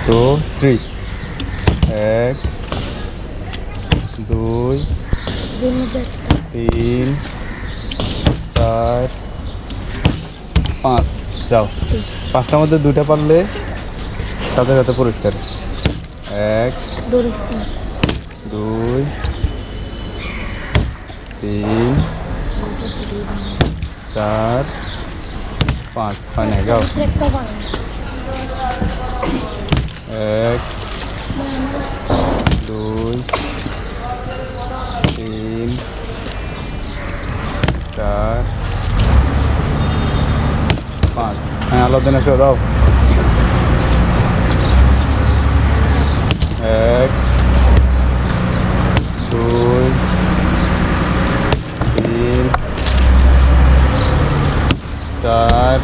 2 3 1 2 3 4 5 যাও 5টার মধ্যে 2টা পারলে সাথে সাথে পুরস্কার 1 2 3 4 5 হয় না যাও 1 2 3 4 5 হ্যাঁ আলাদিন এসে দাও 1 2 3 4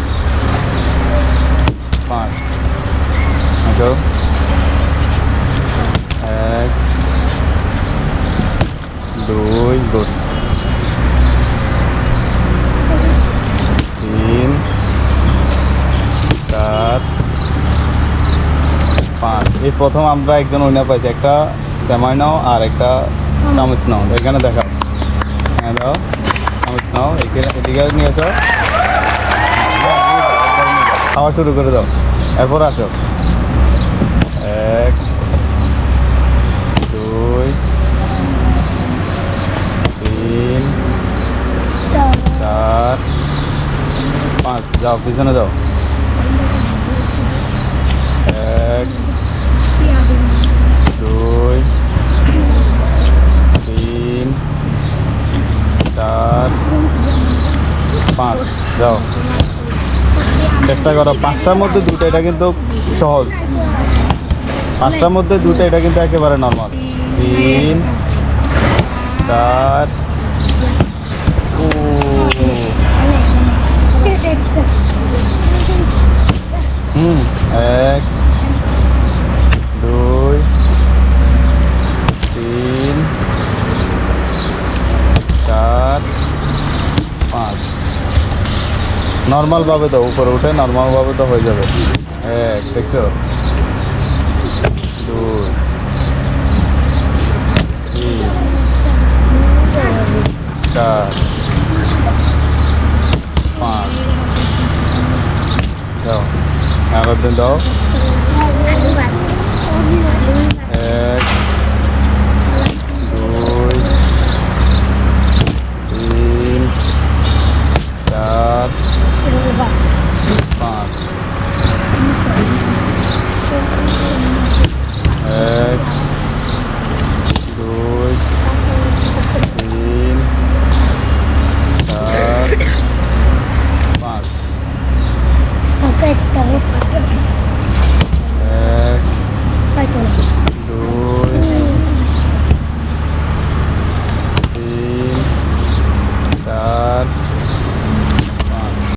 5 আসো 1 2 গুড 3 4 5 এই প্রথম আমরা একজন উইনার পাইছি একটা সেমাই নাও আর একটা চামচ নাও এখানে দেখাও হ্যাঁ দাও চামচ নাও এদিকে নিয়ে আসো খাওয়া শুরু করে দাও এরপর আসো 1 2 3 4 5 যাও পিছনে যাও 1 2 3 4 5 যাও চেষ্টা করো 5টার মধ্যে 2টা এটা কিন্তু সহজ 5টার মধ্যে 2টা এটা কিন্তু একেবারে নর্মাল 3 4 1 2 3 4 5 নর্মাল ভাবে দাও উপরে উঠে নর্মাল ভাবে তো হয়ে যাবে 1 দেখছো 2 3 4 5 যাও আর দিন দাও 1 2 3 4 5 1 2 3 4 5